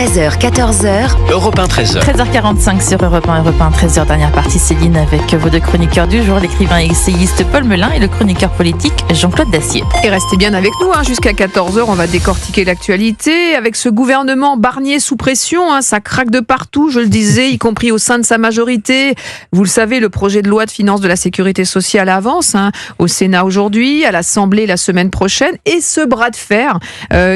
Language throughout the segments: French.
13h, 14h. Europe 1, 13h. 13h45 sur Europe 1, 13h, dernière partie, Céline, avec vos deux chroniqueurs du jour, l'écrivain et essayiste Paul Melun et le chroniqueur politique Jean-Claude Dacier. Et restez bien avec nous, jusqu'à 14h, on va décortiquer l'actualité. Avec ce gouvernement Barnier sous pression, ça craque de partout, je le disais, y compris au sein de sa majorité. Vous le savez, le projet de loi de finances de la sécurité sociale avance au Sénat aujourd'hui, à l'Assemblée la semaine prochaine, et ce bras de fer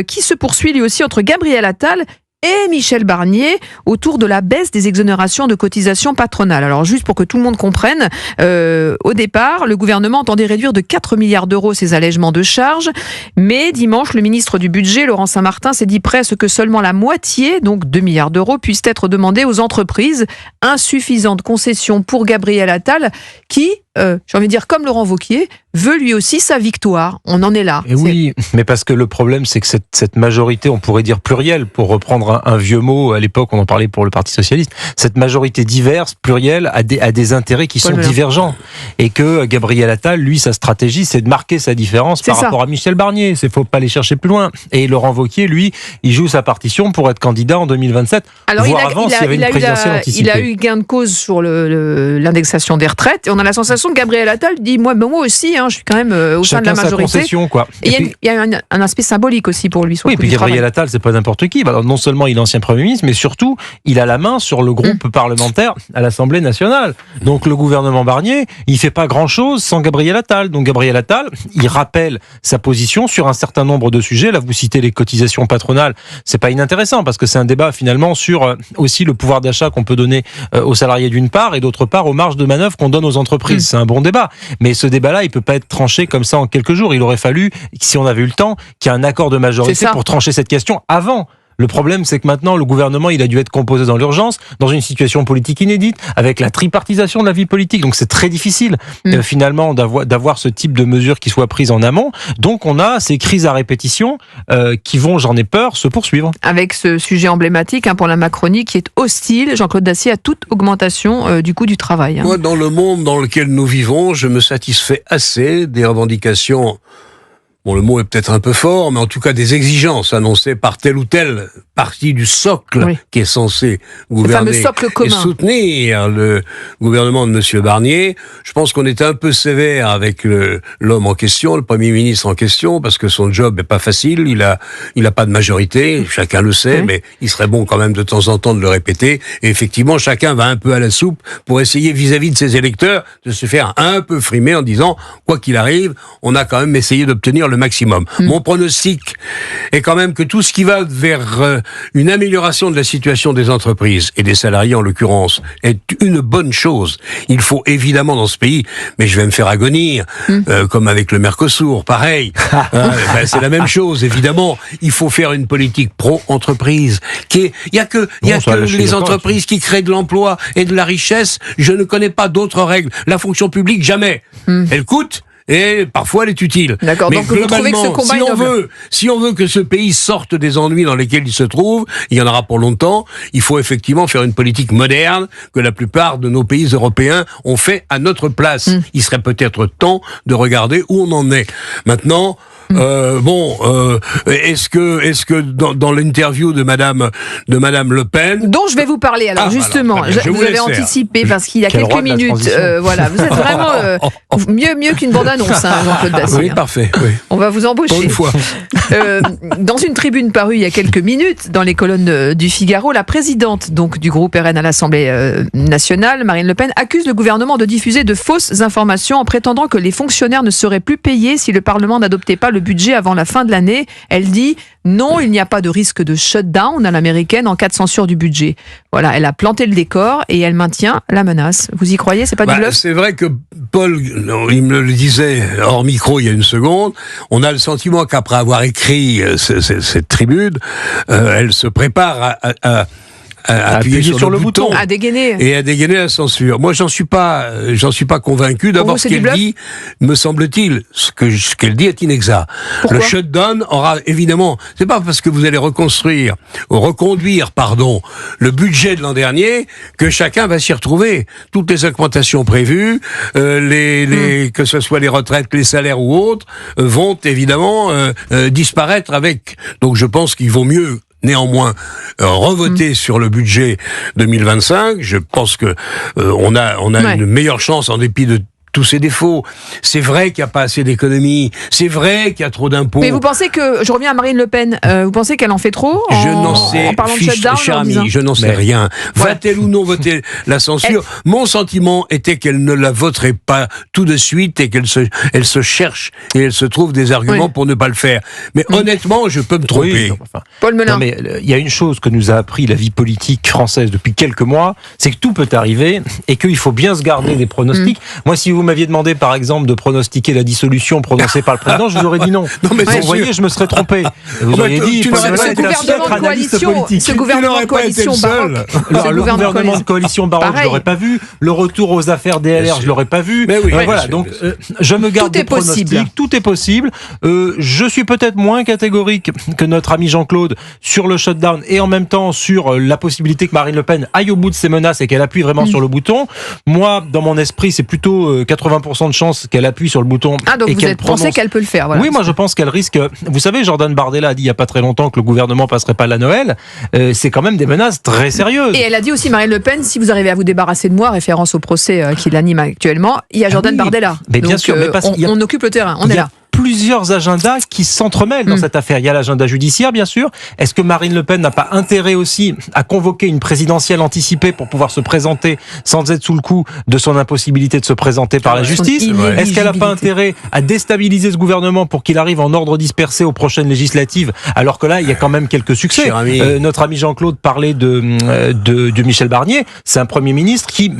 qui se poursuit lui aussi entre Gabriel Attal et Michel Barnier autour de la baisse des exonérations de cotisations patronales. Alors juste pour que tout le monde comprenne, au départ, le gouvernement entendait réduire de 4 milliards d'euros ses allègements de charges, mais dimanche, le ministre du Budget, Laurent Saint-Martin, s'est dit prêt à ce que seulement la moitié, donc 2 milliards d'euros, puissent être demandés aux entreprises. Insuffisante concession pour Gabriel Attal, qui, j'ai envie de dire comme Laurent Wauquiez, veut lui aussi sa victoire. On en est là. Et oui, mais parce que le problème, c'est que cette majorité, on pourrait dire plurielle, pour reprendre un vieux mot, à l'époque, on en parlait pour le Parti Socialiste, cette majorité diverse, plurielle, a des intérêts qui sont divergents. Et que Gabriel Attal, lui, sa stratégie, c'est de marquer sa différence par rapport à Michel Barnier. Il ne faut pas aller chercher plus loin. Et Laurent Wauquiez, lui, il joue sa partition pour être candidat en 2027, alors, voire avant, s'il y avait une présidentielle anticipée. Il a eu gain de cause sur l'indexation des retraites, et on a la sensation que Gabriel Attal dit, moi aussi, je suis quand même au sein de la majorité. Sa concession, quoi. Et il y a un aspect symbolique aussi pour lui. Oui, puis Gabriel Attal, c'est pas n'importe qui. Alors, non seulement il est ancien Premier ministre, mais surtout, il a la main sur le groupe parlementaire à l'Assemblée nationale. Donc le gouvernement Barnier, il fait pas grand-chose sans Gabriel Attal. Donc Gabriel Attal, il rappelle sa position sur un certain nombre de sujets. Là, vous citez les cotisations patronales. C'est pas inintéressant parce que c'est un débat finalement sur aussi le pouvoir d'achat qu'on peut donner aux salariés d'une part et d'autre part aux marges de manœuvre qu'on donne aux entreprises. C'est un bon débat. Mais ce débat-là, il peut pas être tranché comme ça en quelques jours. Il aurait fallu, si on avait eu le temps, qu'il y ait un accord de majorité pour trancher cette question avant. Le problème, c'est que maintenant, le gouvernement, il a dû être composé dans l'urgence, dans une situation politique inédite, avec la tripartisation de la vie politique. Donc, c'est très difficile, finalement, d'avoir ce type de mesures qui soient prises en amont. Donc, on a ces crises à répétition qui vont, j'en ai peur, se poursuivre. Avec ce sujet emblématique pour la Macronie qui est hostile, Jean-Claude Dacier, à toute augmentation du coût du travail. Moi, dans le monde dans lequel nous vivons, je me satisfais assez des revendications. Bon, le mot est peut-être un peu fort, mais en tout cas des exigences annoncées par telle ou telle partie du socle qui est censé gouverner et soutenir le gouvernement de M. Barnier. Je pense qu'on est un peu sévère avec l'homme en question, le Premier ministre en question, parce que son job n'est pas facile, il a pas de majorité, chacun le sait, mais il serait bon quand même de temps en temps de le répéter. Et effectivement, chacun va un peu à la soupe pour essayer vis-à-vis de ses électeurs de se faire un peu frimer en disant, quoi qu'il arrive, on a quand même essayé d'obtenir le maximum. Mon pronostic est quand même que tout ce qui va vers une amélioration de la situation des entreprises et des salariés en l'occurrence est une bonne chose. Il faut évidemment dans ce pays, mais je vais me faire agonir, comme avec le Mercosur, pareil. C'est la même chose, évidemment. Il faut faire une politique pro-entreprise. Il y a que les entreprises qui créent de l'emploi et de la richesse. Je ne connais pas d'autres règles. La fonction publique, jamais. Elle coûte. Et parfois elle est utile. D'accord, mais donc vous trouvez que ce combat si on veut que ce pays sorte des ennuis dans lesquels il se trouve, il y en aura pour longtemps, il faut effectivement faire une politique moderne que la plupart de nos pays européens ont fait à notre place. Il serait peut-être temps de regarder où on en est. Maintenant, est-ce que dans l'interview de Madame Le Pen, dont je vais vous parler justement, vous avez anticipé parce qu'il y a quelques minutes, vous êtes vraiment mieux qu'une bande-annonce, Jean-Claude Dacier. Oui, parfait. Oui. On va vous embaucher. Pour une fois. Dans une tribune parue il y a quelques minutes dans les colonnes du Figaro, la présidente donc du groupe RN à l'Assemblée nationale, Marine Le Pen, accuse le gouvernement de diffuser de fausses informations en prétendant que les fonctionnaires ne seraient plus payés si le Parlement n'adoptait pas le budget avant la fin de l'année. Elle dit non, il n'y a pas de risque de shutdown à l'américaine en cas de censure du budget. Voilà, elle a planté le décor et elle maintient la menace. Vous y croyez? C'est pas du bluff? C'est vrai que Paul, il me le disait hors micro il y a une seconde, on a le sentiment qu'après avoir écrit cette tribune, elle se prépare à appuyer sur le bouton, à dégainer et à dégainer la censure. Moi, j'en suis pas convaincu. D'abord, ce qu'elle dit, me semble-t-il, ce qu'elle dit est inexact. Pourquoi? Le shutdown aura évidemment, c'est pas parce que vous allez reconduire, le budget de l'an dernier que chacun va s'y retrouver. Toutes les augmentations prévues, que ce soit les retraites, les salaires ou autres, vont évidemment disparaître avec. Donc, je pense qu'il vaut mieux néanmoins revoter sur le budget 2025. Je pense que on a une meilleure chance en dépit de tous ses défauts. C'est vrai qu'il n'y a pas assez d'économies. C'est vrai qu'il y a trop d'impôts. Mais vous pensez que, je reviens à Marine Le Pen, vous pensez qu'elle en fait trop Je n'en sais, en parlant de shutdown, cher ami, je n'en sais rien. Va-t-elle ou non voter la censure? Mon sentiment était qu'elle ne la voterait pas tout de suite et qu'elle se cherche et elle se trouve des arguments pour ne pas le faire. Mais honnêtement, je peux me tromper. Paul Melun. Non, mais il y a une chose que nous a appris la vie politique française depuis quelques mois, c'est que tout peut arriver et qu'il faut bien se garder des pronostics. Moi, si vous m'aviez demandé, par exemple, de pronostiquer la dissolution prononcée par le président, je vous aurais dit non. Mais vous voyez, je me serais trompé. Vous auriez dit, ce gouvernement de coalition baroque. Le gouvernement de coalition baroque, je l'aurais pas vu. Le retour aux affaires DLR, je l'aurais pas vu. Voilà, donc je me garde des pronostics. Tout est possible. Je suis peut-être moins catégorique que notre ami Jean-Claude sur le shutdown et en même temps sur la possibilité que Marine Le Pen aille au bout de ses menaces et qu'elle appuie vraiment sur le bouton. Moi, dans mon esprit, c'est plutôt 80% de chances qu'elle appuie sur le bouton. Donc vous pensez qu'elle peut le faire, voilà. Oui, moi je pense qu'elle risque. Vous savez, Jordan Bardella a dit il n'y a pas très longtemps que le gouvernement passerait pas la Noël. C'est quand même des menaces très sérieuses. Et elle a dit aussi, Marine Le Pen, si vous arrivez à vous débarrasser de moi, référence au procès qui l'anime actuellement, il y a Jordan Bardella. Mais bien sûr, mais on occupe le terrain, on est là. Plusieurs agendas qui s'entremêlent dans cette affaire. Il y a l'agenda judiciaire, bien sûr. Est-ce que Marine Le Pen n'a pas intérêt aussi à convoquer une présidentielle anticipée pour pouvoir se présenter sans être sous le coup de son impossibilité de se présenter par la justice? Est-ce qu'elle n'a pas intérêt à déstabiliser ce gouvernement pour qu'il arrive en ordre dispersé aux prochaines législatives, alors que là, il y a quand même quelques succès. Notre ami Jean-Claude parlait de Michel Barnier. C'est un Premier ministre qui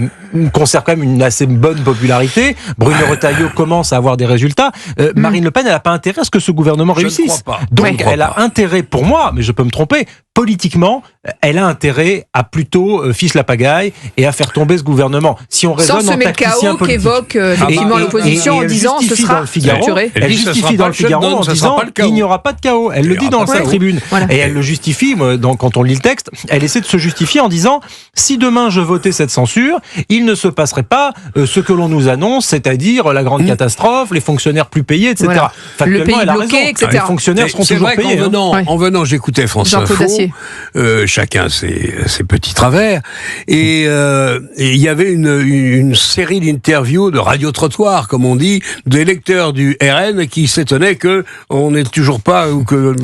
conserve quand même une assez bonne popularité. Bruno Retailleau commence à avoir des résultats. Marine Le Pen, elle n'a pas intérêt à ce que ce gouvernement réussisse. Donc, elle a intérêt, pour moi, mais je peux me tromper, politiquement, elle a intérêt à plutôt fiche la pagaille et à faire tomber ce gouvernement. Si on raisonne en tacticien politique. Sans semer le chaos qu'évoque effectivement l'opposition en disant ce sera structuré. Elle justifie dans le Figaro en disant il n'y aura pas de chaos. Elle le dit dans sa tribune. Et elle le justifie, quand on lit le texte, elle essaie de se justifier en disant si demain je votais cette censure, il ne se passerait pas ce que l'on nous annonce, c'est-à-dire la grande catastrophe, les fonctionnaires plus payés, etc. Le pays bloqué, etc. Les fonctionnaires seront toujours payés. En venant, j'écoutais France Info. Chacun ses petits travers. Et il y avait une série d'interviews de radio-trottoir, comme on dit, d'électeurs du RN qui s'étonnaient que on n'est toujours pas, ou que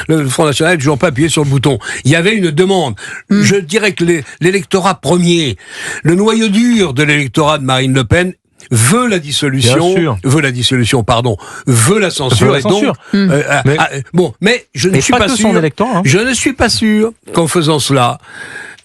le Front National n'est toujours pas appuyé sur le bouton. Il y avait une demande. Je dirais que l'électorat premier, le noyau dur de l'électorat de Marine Le Pen, veut la dissolution, veut la censure, mais je ne suis pas sûr. Je ne suis pas sûr qu'en faisant cela,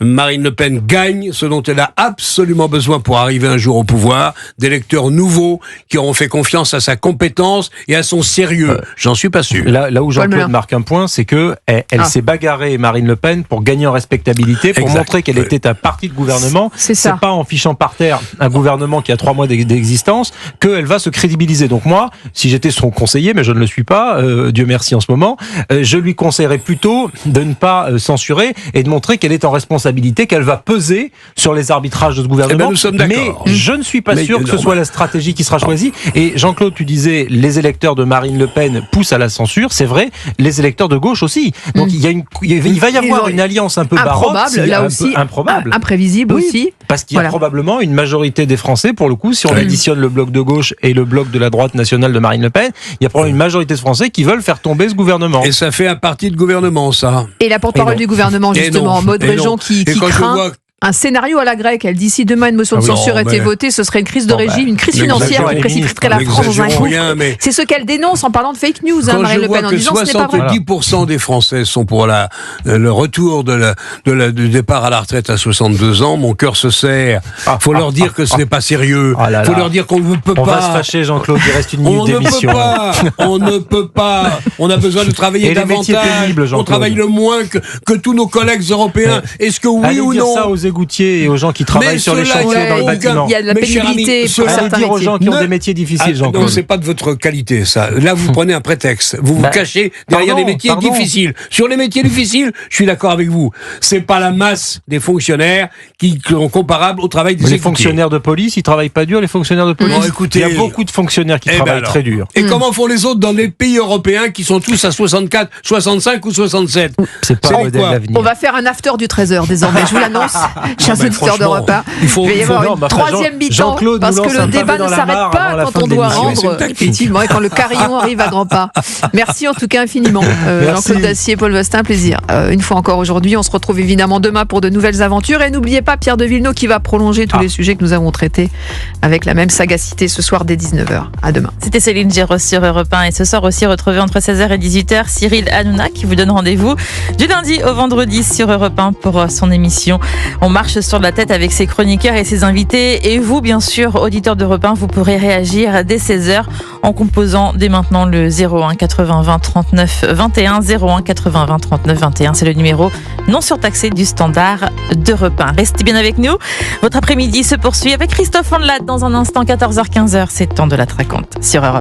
Marine Le Pen gagne ce dont elle a absolument besoin pour arriver un jour au pouvoir, d'électeurs nouveaux qui auront fait confiance à sa compétence et à son sérieux. J'en suis pas sûr. Là où Jean-Claude marque un point, c'est que elle s'est bagarrée, Marine Le Pen, pour gagner en respectabilité, pour montrer qu'elle était un parti de gouvernement. C'est pas en fichant par terre un gouvernement qui a 3 mois d'existence qu'elle va se crédibiliser. Donc moi, si j'étais son conseiller, mais je ne le suis pas, Dieu merci en ce moment, je lui conseillerais plutôt de ne pas censurer et de montrer qu'elle est en responsabilité, qu'elle va peser sur les arbitrages de ce gouvernement. Nous sommes d'accord. Mais je ne suis pas sûr que ce soit la stratégie qui sera choisie. Et Jean-Claude, tu disais, les électeurs de Marine Le Pen poussent à la censure. C'est vrai, les électeurs de gauche aussi. Donc il va y avoir une alliance un peu baroque, improbable, imprévisible aussi. Parce qu'il y a probablement une majorité des Français, pour le coup, si on additionne le bloc de gauche et le bloc de la droite nationale de Marine Le Pen, il y a probablement une majorité de Français qui veulent faire tomber ce gouvernement. Et ça fait un parti de gouvernement, ça. Et la porte-parole du gouvernement, justement, Maud Région, qui craint un scénario à la grecque. Elle dit si demain une motion de censure était votée, ce serait une crise de régime, une crise financière qui précipiterait la France dans un gouffre. C'est ce qu'elle dénonce en parlant de fake news, Marine Le Pen, en disant que ce n'est pas vrai. 70% des Français sont pour le retour du départ à la retraite à 62 ans. Mon cœur se serre. Faut leur dire que ce n'est pas sérieux. Faut leur dire qu'on ne peut pas. On va se fâcher, Jean-Claude. Il reste une minute d'émission. On ne peut pas. On a besoin de travailler davantage. On travaille le moins que tous nos collègues européens. Est-ce que oui ou non? égoutiers et aux gens qui travaillent sur les cela, chantiers dans le bâtiment. Il y a de la Mes chers pénibilité amis, pour cela Allez certains dire aux métiers. gens qui ont des métiers difficiles, Non, Jean-Claude. c'est pas de votre qualité, ça. Là, vous prenez un prétexte. Vous vous Bah, cachez derrière pardon, les métiers pardon. difficiles. Sur les métiers difficiles, je suis d'accord avec vous. C'est pas la masse des fonctionnaires qui sont comparables au travail des Les égoutiers. fonctionnaires de police, ils travaillent pas dur, les fonctionnaires de police. Bon, écoutez, il y a beaucoup de fonctionnaires qui eh ben travaillent alors. très dur. Et comment font les autres dans les pays européens qui sont tous à 64, 65 ou 67? C'est pas C'est un modèle quoi d'avenir. On va faire un after du 13h désormais, je vous l'annonce, chers ben, auditeurs de franchement, repas. il faut- va y il faut- avoir non, une mais enfin, troisième mi-temps, Jean-Claude parce nous que lance le un pavé débat dans ne la s'arrête mare pas avant la quand fin on de doit l'émission. C'est une rendre, tactique. effectivement, et quand le carillon arrive à grands pas. Merci en tout cas infiniment, Merci. Jean-Claude Dacier, Paul Vostin, plaisir. Une fois encore aujourd'hui, on se retrouve évidemment demain pour de nouvelles aventures. Et n'oubliez pas Pierre de Villeneuve qui va prolonger tous les sujets que nous avons traités avec la même sagacité ce soir dès 19h. À demain. C'était Céline Géraud sur Europe 1 et ce soir aussi retrouvé entre 16h et 18h Cyril Hanouna qui vous donne rendez-vous du lundi au vendredi sur Europe 1 pour son émission. On marche sur la tête avec ses chroniqueurs et ses invités et vous bien sûr auditeurs d'Europe 1 vous pourrez réagir dès 16h en composant dès maintenant le 01 80 20 39 21 01 80 20 39 21 c'est le numéro non surtaxé du standard d'Europe 1. Restez bien avec nous. Votre après-midi se poursuit avec Christophe Ondelat dans un instant 14h-15h. C'est temps de la raconte sur Europe 1.